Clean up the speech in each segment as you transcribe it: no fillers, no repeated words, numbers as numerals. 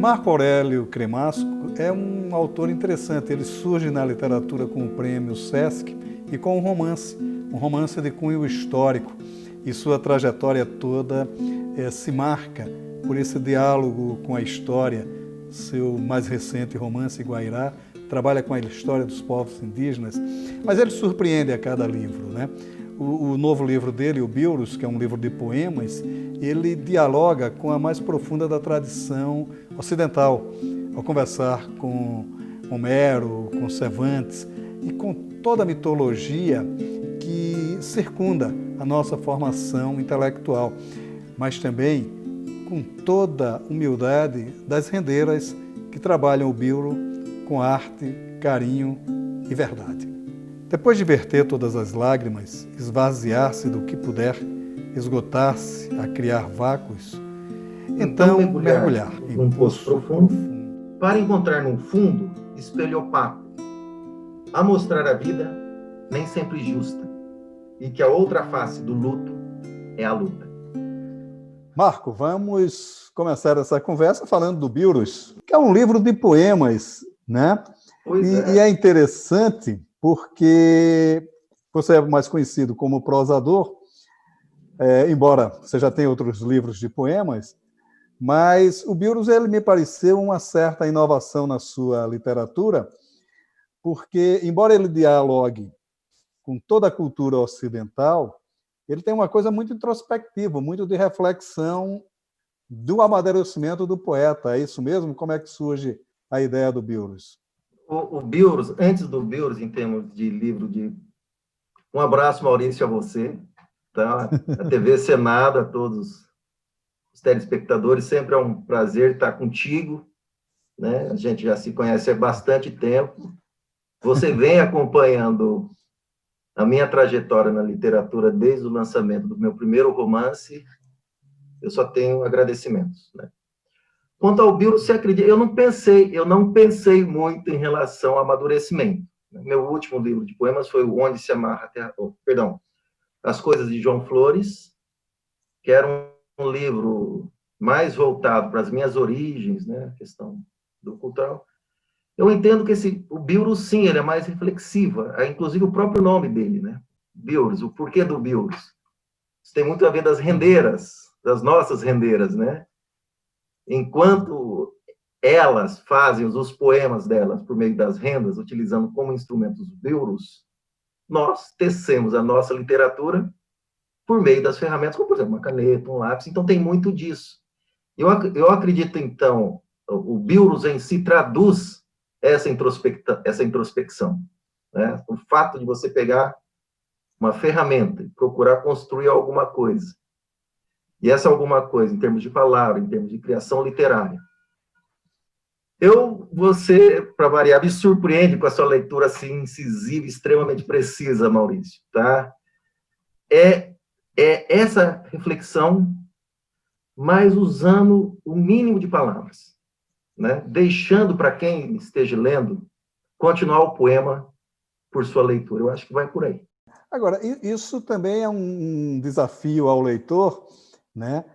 Marco Aurélio Cremasco é um autor interessante. Ele surge na literatura com o prêmio Sesc e com um romance de cunho histórico. E sua trajetória toda se marca por esse diálogo com a história. Seu mais recente romance, Guairá, trabalha com a história dos povos indígenas, mas ele surpreende a cada livro, né? O novo livro dele, o Bílurus, que é um livro de poemas, ele dialoga com a mais profunda da tradição ocidental, ao conversar com Homero, com Cervantes e com toda a mitologia que circunda a nossa formação intelectual, mas também com toda a humildade das rendeiras que trabalham o Bíluro com arte, carinho e verdade. Depois de verter todas as lágrimas, esvaziar-se do que puder, esgotar-se a criar vácuos, então mergulhar em um poço profundo, para encontrar no fundo espelho opaco, a mostrar a vida nem sempre justa, e que a outra face do luto é a luta. Marco, vamos começar essa conversa falando do Bílurus, que é um livro de poemas, né? E é interessante porque você é mais conhecido como prosador, embora você já tenha outros livros de poemas, mas o Bílurus, ele me pareceu uma certa inovação na sua literatura, porque, embora ele dialogue com toda a cultura ocidental, ele tem uma coisa muito introspectiva, muito de reflexão do amadurecimento do poeta. É isso mesmo? Como é que surge a ideia do Bílurus? O Bílurus, antes do Bílurus, em termos de livro de... Um abraço, Maurício, a você, tá? A TV Senado, a todos os telespectadores, sempre é um prazer estar contigo, né? A gente já se conhece há bastante tempo. Você vem acompanhando a minha trajetória na literatura desde o lançamento do meu primeiro romance. Eu só tenho agradecimentos, né? Quanto ao Bílurus, você acredita? Eu não pensei muito em relação ao amadurecimento. Meu último livro de poemas foi o Onde se Amarra a Terra... As Coisas de João Flores, que era um livro mais voltado para as minhas origens, né, a questão do cultural. Eu entendo que o Bílurus, sim, ele é mais reflexivo, inclusive o próprio nome dele, né? Bílurus, o porquê do Bílurus. Isso tem muito a ver das rendeiras, das nossas rendeiras, né? Enquanto elas fazem os poemas delas por meio das rendas, utilizando como instrumentos os Bílurus, nós tecemos a nossa literatura por meio das ferramentas, como, por exemplo, uma caneta, um lápis. Então, tem muito disso. Eu acredito, então, o Bílurus em si traduz essa introspecção, né? O fato de você pegar uma ferramenta e procurar construir alguma coisa, e essa alguma coisa, em termos de palavra, em termos de criação literária. Você, para variar, me surpreende com a sua leitura assim, incisiva, extremamente precisa, Maurício, tá? É essa reflexão, mas usando o mínimo de palavras, né? Deixando para quem esteja lendo continuar o poema por sua leitura. Eu acho que vai por aí. Agora, isso também é um desafio ao leitor, né?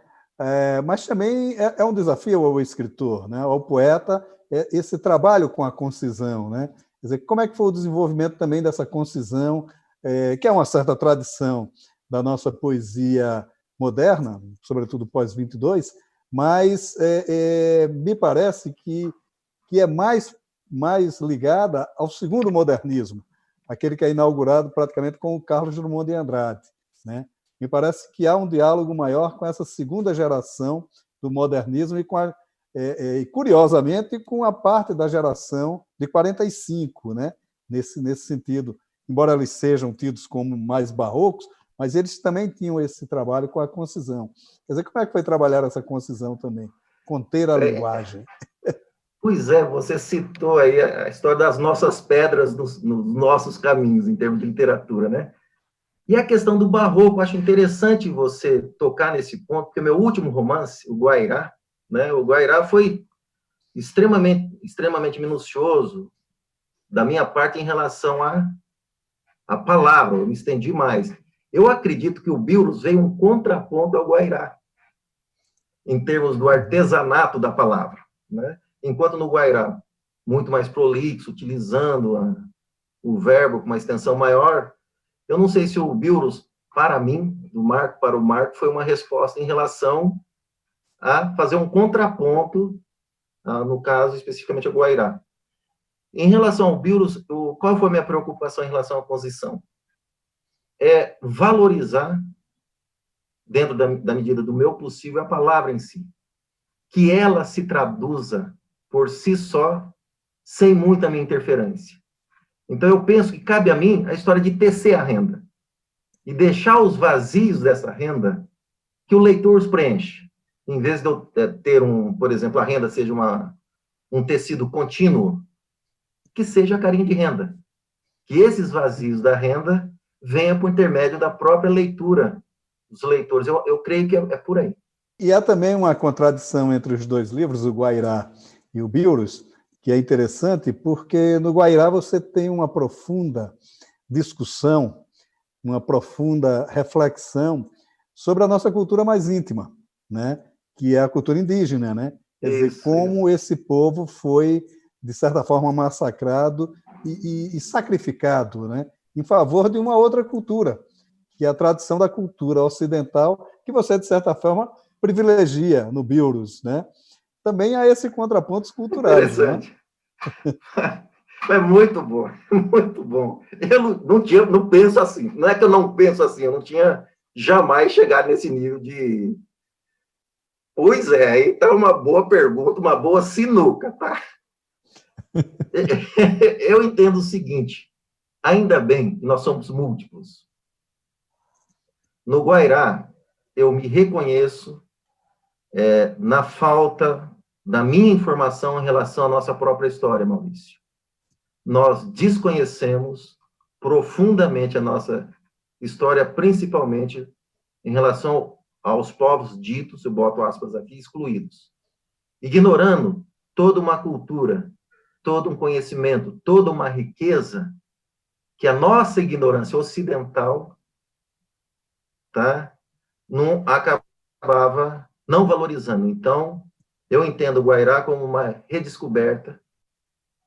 Mas também é um desafio ao escritor, né? Ao poeta, esse trabalho com a concisão, né? Quer dizer, como é que foi o desenvolvimento também dessa concisão, que é uma certa tradição da nossa poesia moderna, sobretudo pós-22, mas me parece que é mais ligada ao segundo modernismo, aquele que é inaugurado praticamente com o Carlos Drummond de Andrade, né? Me parece que há um diálogo maior com essa segunda geração do modernismo e curiosamente, com a parte da geração de 45, né? Nesse sentido. Embora eles sejam tidos como mais barrocos, mas eles também tinham esse trabalho com a concisão. Quer dizer, como é que foi trabalhar essa concisão também? Conter a linguagem. Pois é, você citou aí a história das nossas pedras nos nossos caminhos, em termos de literatura, né? E a questão do barroco, eu acho interessante você tocar nesse ponto, porque meu último romance, o Guairá, né? O Guairá foi extremamente minucioso da minha parte em relação à palavra, eu me estendi mais. Eu acredito que o Bílurus veio um contraponto ao Guairá, em termos do artesanato da palavra, né? Enquanto no Guairá, muito mais prolixo, utilizando o verbo com uma extensão maior, eu não sei se o Biblos, para mim, do Marco para o Marco, foi uma resposta em relação a fazer um contraponto, no caso, especificamente, ao Guairá. Em relação ao Biblos, qual foi a minha preocupação em relação à posição? É valorizar, dentro da medida do meu possível, a palavra em si. Que ela se traduza por si só, sem muita minha interferência. Então, eu penso que cabe a mim a história de tecer a renda. E deixar os vazios dessa renda que o leitor os preenche. Em vez de eu ter, por exemplo, a renda seja um tecido contínuo, que seja a carinha de renda. Que esses vazios da renda venham por intermédio da própria leitura dos leitores. Eu creio que é por aí. E há também uma contradição entre os dois livros, o Guairá e o Biblos, que é interessante, porque no Guairá você tem uma profunda discussão, uma profunda reflexão sobre a nossa cultura mais íntima, né? Que é a cultura indígena, né? Quer dizer, como esse povo foi, de certa forma, massacrado e sacrificado, né? Em favor de uma outra cultura, que é a tradição da cultura ocidental, que você, de certa forma, privilegia no Biblos, né? Também há esses contrapontos culturais. Interessante. Né? É muito bom, muito bom. Eu não penso assim. Não é que eu não penso assim, eu não tinha jamais chegado nesse nível de... Pois é, aí está uma boa pergunta, uma boa sinuca, tá? Eu entendo o seguinte, ainda bem que nós somos múltiplos. No Guairá, eu me reconheço na falta da minha informação em relação à nossa própria história, Maurício. Nós desconhecemos profundamente a nossa história, principalmente em relação aos povos ditos, eu boto aspas aqui, excluídos. Ignorando toda uma cultura, todo um conhecimento, toda uma riqueza que a nossa ignorância ocidental, tá, não acabava não valorizando. Então, eu entendo o Guairá como uma redescoberta,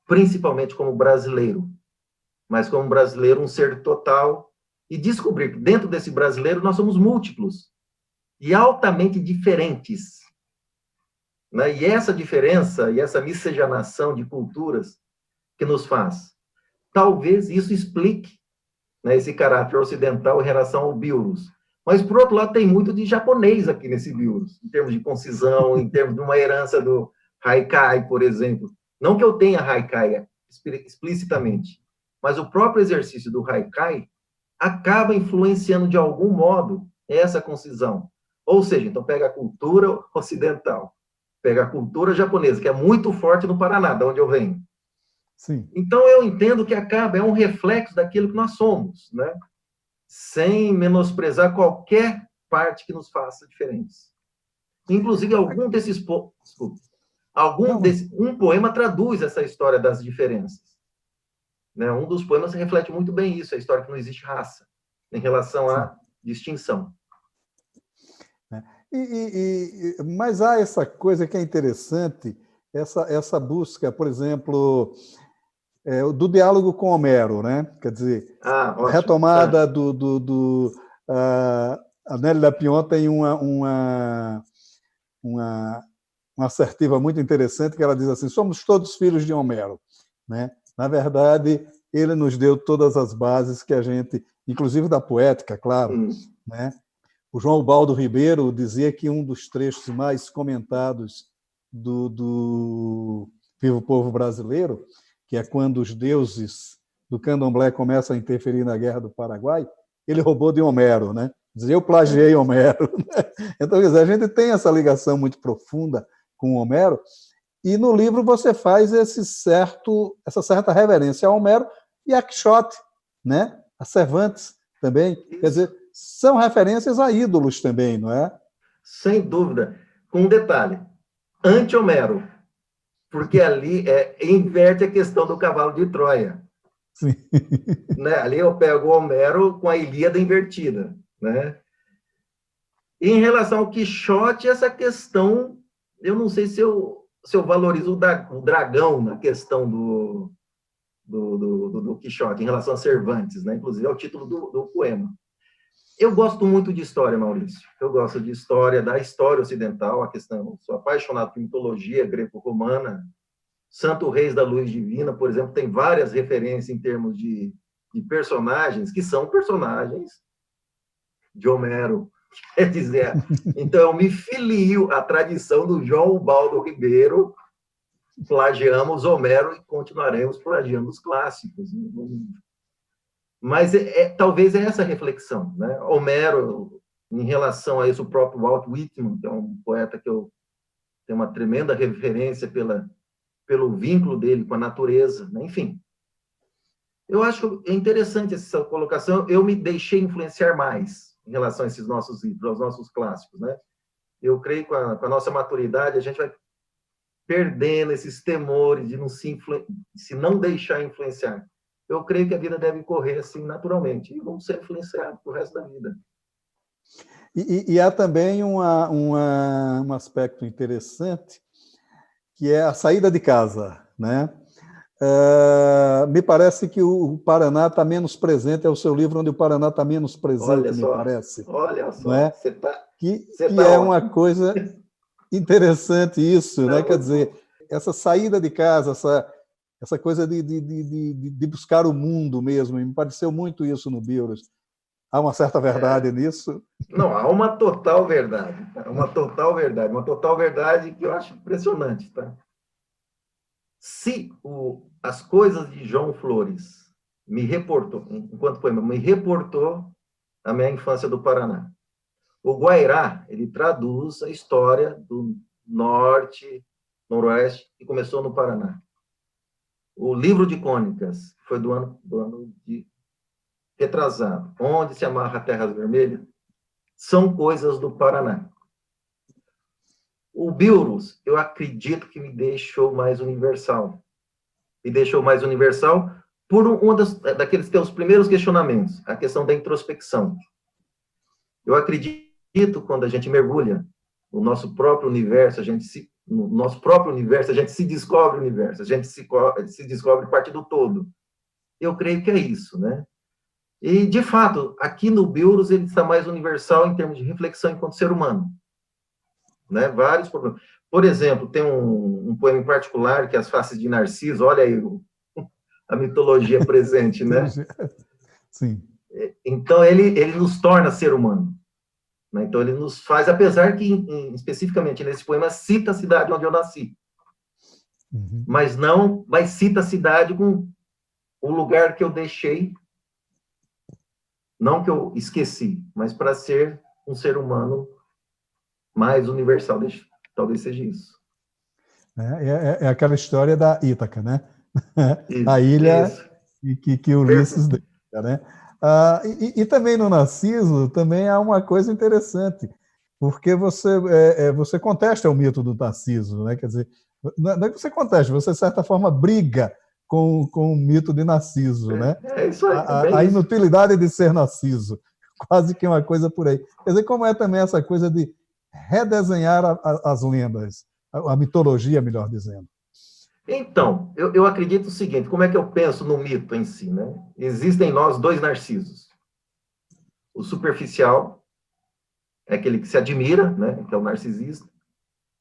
principalmente como brasileiro, mas como brasileiro um ser total, e descobrir que dentro desse brasileiro nós somos múltiplos e altamente diferentes. Né? E essa diferença e essa miscigenação de culturas que nos faz. Talvez isso explique, né, esse caráter ocidental em relação ao Biblos. Mas, por outro lado, tem muito de japonês aqui nesse Biblos, em termos de concisão, em termos de uma herança do Haikai, por exemplo. Não que eu tenha Haikai explicitamente, mas o próprio exercício do Haikai acaba influenciando, de algum modo, essa concisão. Ou seja, então pega a cultura ocidental, pega a cultura japonesa, que é muito forte no Paraná, de onde eu venho. Sim. Então, eu entendo que é um reflexo daquilo que nós somos, né? Sem menosprezar qualquer parte que nos faça diferentes. Inclusive, um poema traduz essa história das diferenças. Né? Um dos poemas reflete muito bem isso, a história que não existe raça, em relação à distinção. Mas há essa coisa que é interessante, essa busca, por exemplo, do diálogo com Homero, né? Quer dizer, a retomada a Nelly Lapillon tem uma assertiva muito interessante, que ela diz assim: somos todos filhos de Homero, né? Na verdade, ele nos deu todas as bases que a gente, inclusive da poética, claro, né? O João Ubaldo Ribeiro dizia que um dos trechos mais comentados do Vivo Povo Brasileiro, que é quando os deuses do candomblé começam a interferir na Guerra do Paraguai, ele roubou de Homero, né? Dizia, eu plagiei Homero. Então, quer dizer, a gente tem essa ligação muito profunda com Homero, e no livro você faz essa certa reverência a Homero e a Quixote, né? A Cervantes também. Isso. Quer dizer, são referências a ídolos também, não é? Sem dúvida. Com um detalhe, anti-Homero, porque ali inverte a questão do cavalo de Troia. Sim. Né? Ali eu pego o Homero com a Ilíada invertida. Né? E em relação ao Quixote, essa questão, eu não sei se eu se eu valorizo o dragão na questão do Quixote, em relação a Cervantes, né? Inclusive é o título do poema. Eu gosto muito de história, Maurício. Eu gosto de história, da história ocidental, a questão, sou apaixonado por mitologia greco-romana. Santo Reis da Luz Divina, por exemplo, tem várias referências em termos de personagens, que são personagens de Homero. Quer dizer, então eu me filio à tradição do João Ubaldo Ribeiro, plagiamos Homero e continuaremos plagiando os clássicos. Mas talvez é essa reflexão, né? Homero, em relação a isso, o próprio Walt Whitman, que é um poeta que eu tenho uma tremenda referência pelo vínculo dele com a natureza, né? Enfim. Eu acho interessante essa colocação. Eu me deixei influenciar mais em relação a esses nossos livros, aos nossos clássicos, né? Eu creio que com a nossa maturidade a gente vai perdendo esses temores de se não deixar influenciar. Eu creio que a vida deve correr assim naturalmente e vamos ser influenciados pro resto da vida. E há também um aspecto interessante, que é a saída de casa, né? Me parece que o Paraná está menos presente, é o seu livro onde o Paraná está menos presente, me parece. Olha só, não é? que é uma coisa interessante isso, não, né? Quer dizer, essa saída de casa, essa coisa de buscar o mundo mesmo, me pareceu muito isso no Beuras. Há uma certa verdade nisso? Não, há uma total verdade. Uma total verdade que eu acho impressionante. Tá? Se as coisas de João Flores me reportou, enquanto poema, me reportou a minha infância do Paraná. O Guairá, ele traduz a história do norte, noroeste, que começou no Paraná. O livro de Crônicas, que foi do ano de retrasado, onde se amarra a Terra Vermelha, são coisas do Paraná. O Beuras, eu acredito que me deixou mais universal. Me deixou mais universal por daqueles teus primeiros questionamentos, a questão da introspecção. Eu acredito, quando a gente mergulha no nosso próprio universo, no nosso próprio universo, a gente se descobre o universo, a gente se descobre parte do todo. Eu creio que é isso, né? E, de fato, aqui no Beuras, ele está mais universal em termos de reflexão enquanto ser humano. Né? Vários problemas. Por exemplo, tem um poema em particular, que é As Faces de Narciso, olha aí a mitologia presente, né? Sim. Então, ele nos torna ser humano. Né? Então, ele nos faz, apesar que, especificamente nesse poema, cita a cidade onde eu nasci. Uhum. Mas cita a cidade com o lugar que eu deixei, não que eu esqueci, mas para ser um ser humano mais universal, talvez seja isso. É aquela história da Ítaca, né? Isso, a ilha que Ulisses deixa, né? E também no Narciso também há uma coisa interessante, porque você contesta o mito do Narciso, né? Quer dizer, não é que você contesta, você de certa forma briga com o mito de Narciso, né? É isso aí. A inutilidade de ser Narciso, quase que uma coisa por aí. Quer dizer, como é também essa coisa de redesenhar as lendas, a mitologia, melhor dizendo. Então, eu acredito o seguinte, como é que eu penso no mito em si, né? Existem em nós dois Narcisos. O superficial é aquele que se admira, né? Que é o narcisista.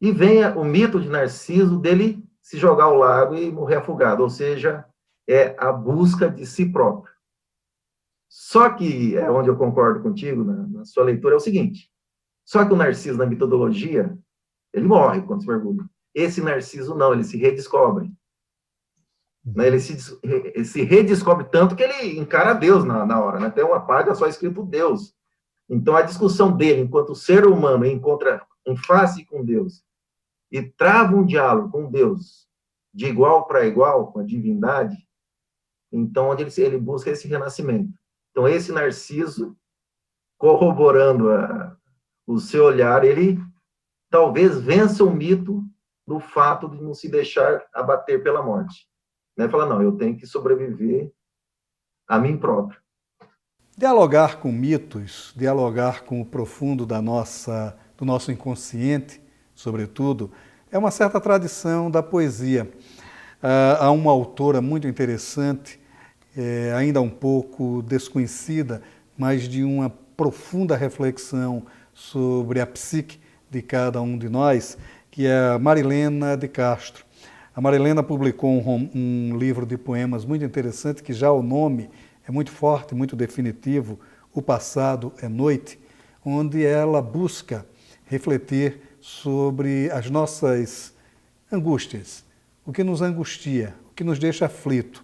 E vem o mito de Narciso dele se jogar ao lago e morrer afogado, ou seja, é a busca de si próprio. Só que, é onde eu concordo contigo na sua leitura, é o seguinte, só que o Narciso, na mitologia, ele morre quando se mergulha. Esse Narciso não, ele se redescobre. Né? Ele se redescobre tanto que ele encara Deus na hora. Né? Tem uma página só escrito Deus. Então, a discussão dele, enquanto ser humano, encontra em face com Deus e trava um diálogo com Deus de igual para igual, com a divindade, então, onde ele busca esse renascimento. Então, esse Narciso, corroborando o seu olhar, ele talvez vença o mito do fato de não se deixar abater pela morte. Né? Fala, não, eu tenho que sobreviver a mim próprio. Dialogar com mitos, dialogar com o profundo do nosso inconsciente, sobretudo, é uma certa tradição da poesia. Há uma autora muito interessante, ainda um pouco desconhecida, mas de uma profunda reflexão sobre a psique de cada um de nós, que é a Marilena de Castro. A Marilena publicou um livro de poemas muito interessante, que já o nome é muito forte, muito definitivo, O Passado é Noite, onde ela busca refletir sobre as nossas angústias, o que nos angustia, o que nos deixa aflito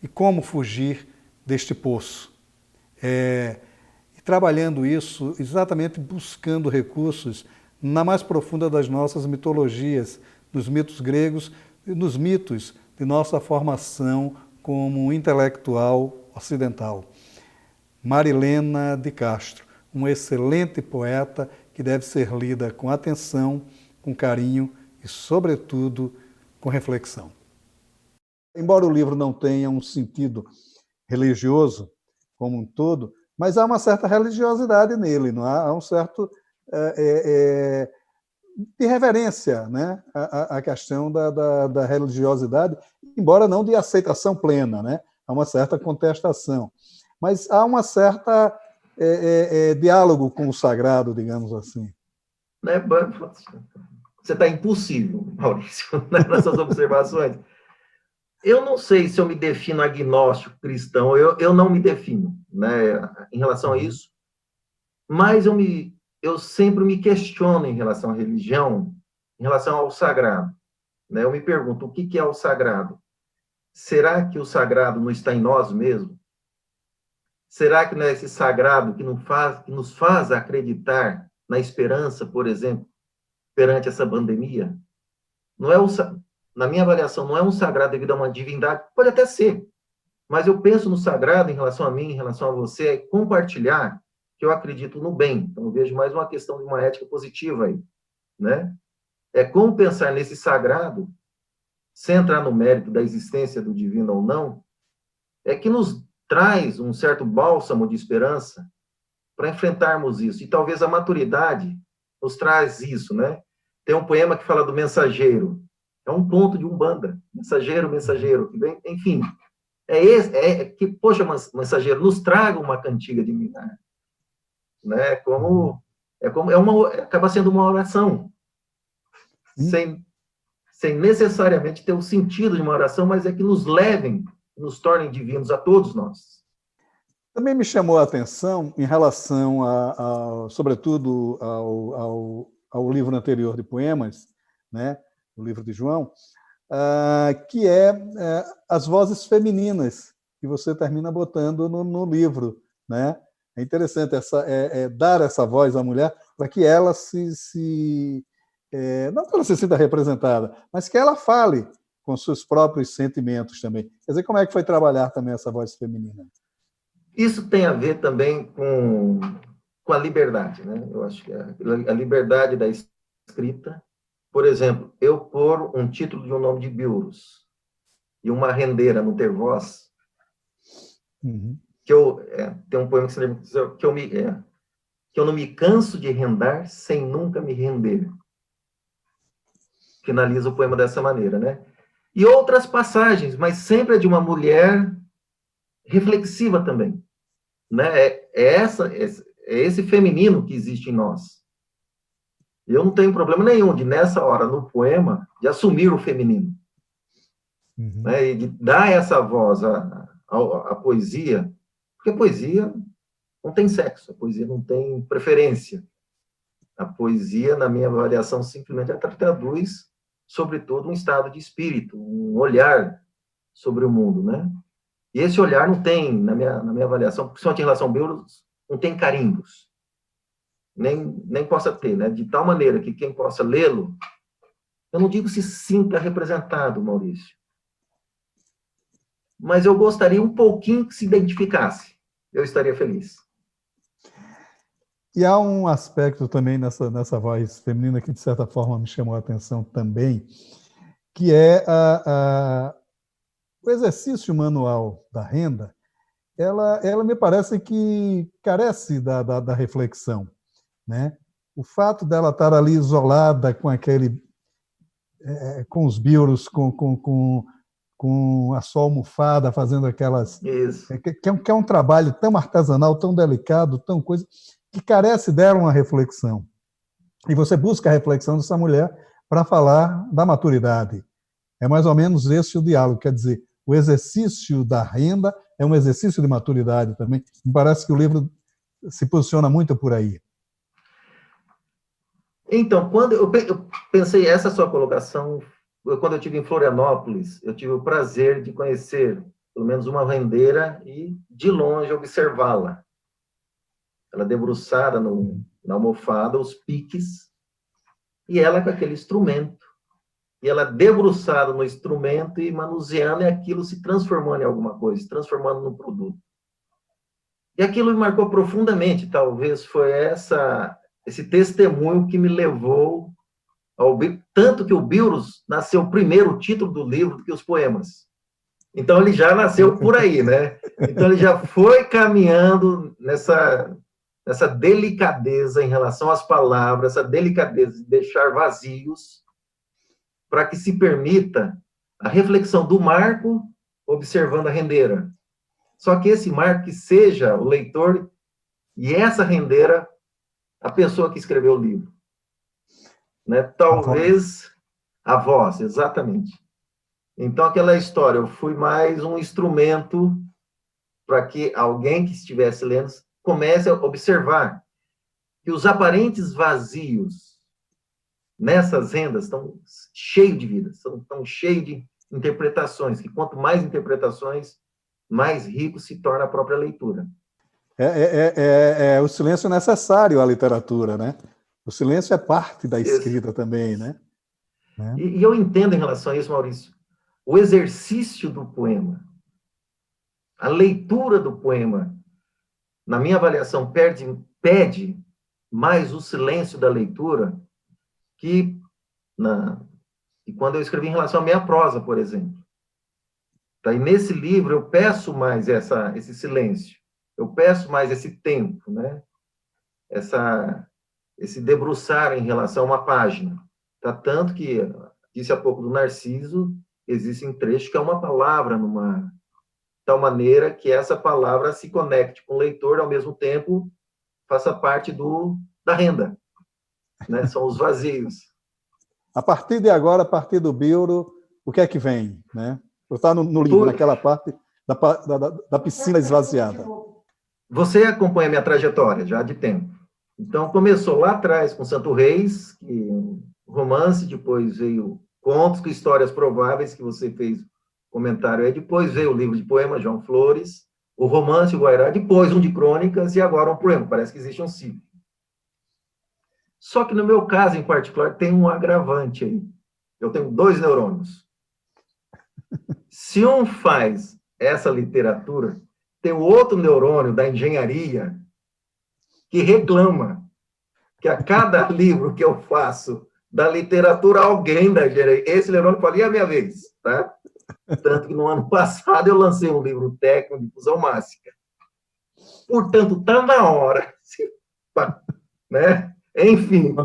e como fugir deste poço. E trabalhando isso, exatamente buscando recursos na mais profunda das nossas mitologias, nos mitos gregos e nos mitos de nossa formação como intelectual ocidental. Marilena de Castro, uma excelente poeta que deve ser lida com atenção, com carinho e, sobretudo, com reflexão. Embora o livro não tenha um sentido religioso como um todo, mas há uma certa religiosidade nele, não há? Há um certo de reverência, né? A questão da religiosidade, embora não de aceitação plena, né? Há uma certa contestação. Mas há uma certa diálogo com o sagrado, digamos assim. Você está impossível, Maurício, nas suas observações. Eu não sei se eu me defino agnóstico cristão, eu não me defino, né, em relação a isso, mas eu sempre me questiono em relação à religião, em relação ao sagrado. Né? Eu me pergunto, o que é o sagrado? Será que o sagrado não está em nós mesmos? Será que não é esse sagrado que nos faz acreditar na esperança, por exemplo, perante essa pandemia? Não é na minha avaliação, não é um sagrado devido a uma divindade, pode até ser, mas eu penso no sagrado em relação a mim, em relação a você, é compartilhar que eu acredito no bem. Então, eu vejo mais uma questão de uma ética positiva aí, né? É como pensar nesse sagrado, sem entrar no mérito da existência do divino ou não, é que nos traz um certo bálsamo de esperança para enfrentarmos isso. E talvez a maturidade nos traz isso, né? Tem um poema que fala do mensageiro. É um ponto de Umbanda. Mensageiro, mensageiro. Enfim, poxa, mensageiro, nos traga uma cantiga de minar. Né? Acaba sendo uma oração. Sem necessariamente ter o sentido de uma oração, mas é que nos levem, nos tornem divinos a todos nós. Também me chamou a atenção em relação, sobretudo, ao livro anterior de poemas, né, o livro de João, que as vozes femininas, que você termina botando no livro. Né? É interessante dar essa voz à mulher para que ela não que ela se sinta representada, mas que ela fale com seus próprios sentimentos também. Quer dizer, como é que foi trabalhar também essa voz feminina? Isso tem a ver também com a liberdade, né? Eu acho que a liberdade da escrita. Por exemplo, eu pôr um título de um nome de Biurus e uma rendeira não ter voz, tem um poema que eu não me canso de rendar sem nunca me render. Finaliza o poema dessa maneira, né? E outras passagens, mas sempre é de uma mulher reflexiva também. Né? É esse feminino que existe em nós. Eu não tenho problema nenhum de, nessa hora, no poema, de assumir o feminino. Né? E de dar essa voz à poesia, porque a poesia não tem sexo, a poesia não tem preferência. A poesia, na minha avaliação, simplesmente traduz, sobretudo, um estado de espírito, um olhar sobre o mundo, né? E esse olhar não tem, na minha avaliação, principalmente em relação ao Biurus, não tem carimbos. Nem possa ter, né? De tal maneira que quem possa lê-lo, eu não digo se sinta representado, Maurício, mas eu gostaria um pouquinho que se identificasse. Eu estaria feliz. E há um aspecto também nessa voz feminina que, de certa forma, me chamou a atenção também, que é o exercício manual da renda. Ela me parece que carece da reflexão. Né? O fato dela estar ali isolada com aquele com os biuros, com a sua almofada, fazendo aquelas... Isso. Que é um trabalho tão artesanal, tão delicado, tão coisa, que carece dela uma reflexão. E você busca a reflexão dessa mulher para falar da maturidade. É mais ou menos esse o diálogo, quer dizer, o exercício da renda é um exercício de maturidade também. Me parece que o livro se posiciona muito por aí. Então, quando eu pensei essa sua colocação, quando eu estive em Florianópolis, eu tive o prazer de conhecer pelo menos uma rendeira e, de longe, observá-la. Ela debruçada na almofada, os piques, e ela com aquele instrumento. E ela debruçada no instrumento e manuseando, e aquilo se transformando em alguma coisa, se transformando num produto. E aquilo me marcou profundamente, talvez foi esse testemunho que me levou ao... Tanto que o Billroos nasceu primeiro, o título do livro, do que os poemas. Então, ele já nasceu por aí, né? Então, ele já foi caminhando nessa delicadeza em relação às palavras, essa delicadeza de deixar vazios, para que se permita a reflexão do Marco observando a rendeira. Só que esse Marco que seja o leitor e essa rendeira a pessoa que escreveu o livro. Né? Talvez a voz, exatamente. Então, aquela história, eu fui mais um instrumento para que alguém que estivesse lendo comece a observar que os aparentes vazios nessas rendas estão cheios de vida, estão cheios de interpretações, que quanto mais interpretações, mais rico se torna a própria leitura. O silêncio necessário à literatura, né? O silêncio é parte da escrita também, né? E eu entendo em relação a isso, Maurício, o exercício do poema, a leitura do poema, na minha avaliação, pede mais o silêncio da leitura que quando eu escrevi em relação à minha prosa, por exemplo. Tá? E nesse livro eu peço mais esse silêncio, eu peço mais esse tempo, né? Esse debruçar em relação a uma página. Tá? Tanto que, disse há pouco do Narciso, existem trechos que é uma palavra numa tal maneira que essa palavra se conecte com o leitor, ao mesmo tempo faça parte da renda. Né? São os vazios. A partir de agora, a partir do Billroos, o que é que vem? Né? Está no livro, naquela parte da piscina esvaziada. Você acompanha a minha trajetória já de tempo. Então, começou lá atrás com Santo Reis, romance, depois veio contos com histórias prováveis, que você fez comentário aí, depois veio o livro de poemas, João Flores, o romance, o Guairá, depois um de crônicas e agora um poema. Parece que existe um ciclo. Só que no meu caso, em particular, tem um agravante aí. Eu tenho 2 neurônios. Se um faz essa literatura, tem o outro neurônio da engenharia que reclama que a cada livro que eu faço da literatura, alguém da engenharia, esse neurônio fala, e a minha vez? Tá? Tanto que no ano passado eu lancei um livro técnico de fusão mássica. Portanto, está na hora, né? Enfim. Para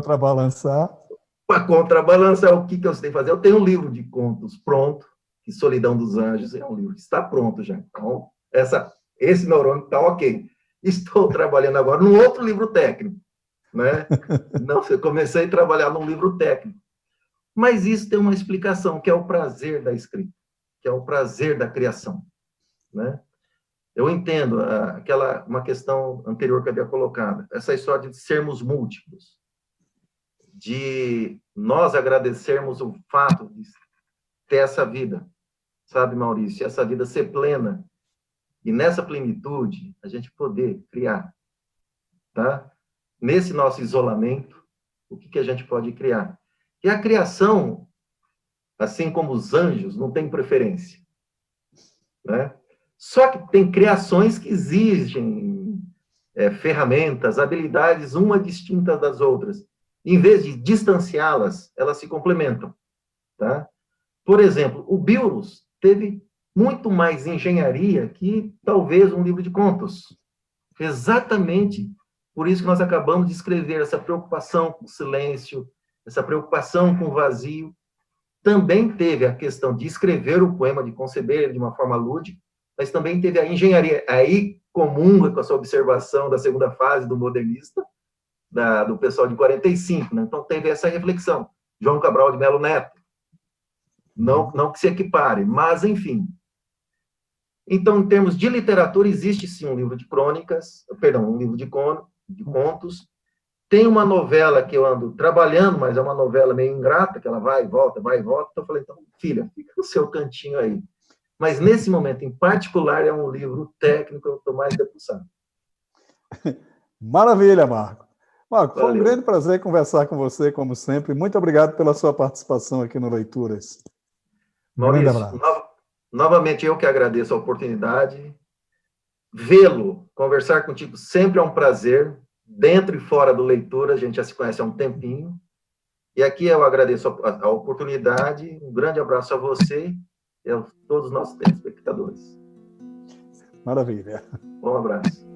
contrabalançar, o que eu sei fazer? Eu tenho um livro de contos pronto, que Solidão dos Anjos é um livro que está pronto já. Então, esse neurônio está ok. Estou trabalhando agora num outro livro técnico. Né? Não, eu comecei a trabalhar num livro técnico. Mas isso tem uma explicação, que é o prazer da escrita, que é o prazer da criação. Né? Eu entendo uma questão anterior que eu havia colocado, essa história de sermos múltiplos, de nós agradecermos o fato de ter essa vida, sabe, Maurício? Essa vida ser plena, e nessa plenitude a gente poder criar, tá? Nesse nosso isolamento, o que a gente pode criar? E a criação, assim como os anjos, não tem preferência, né? Só que tem criações que exigem ferramentas, habilidades, uma distinta das outras. Em vez de distanciá-las, elas se complementam. Tá? Por exemplo, o Billroos teve muito mais engenharia que talvez um livro de contos. Exatamente por isso que nós acabamos de escrever essa preocupação com o silêncio, essa preocupação com o vazio. também teve a questão de escrever o poema, de conceber ele de uma forma lúdica, mas também teve a engenharia, aí comunga com a sua observação da segunda fase do modernista, do pessoal de 45, né? Então teve essa reflexão. João Cabral de Melo Neto, não que se equipare, mas enfim. Então, em termos de literatura, existe sim um livro de crônicas, perdão, um livro de contos. Tem uma novela que eu ando trabalhando, mas é uma novela meio ingrata, que ela vai e volta. Então eu falei, então, filha, fica no seu cantinho aí. Mas nesse momento em particular é um livro técnico, eu estou mais debruçado. Maravilha, Marco. Marco, foi Valeu. um grande prazer conversar com você, como sempre. Muito obrigado pela sua participação aqui no Leituras. Maurício, grande abraço. Novamente eu que agradeço a oportunidade. Vê-lo, conversar contigo sempre é um prazer. Dentro e fora do Leitura, a gente já se conhece há um tempinho. E aqui eu agradeço a oportunidade. Um grande abraço a você e a todos os nossos telespectadores. Maravilha. Um abraço.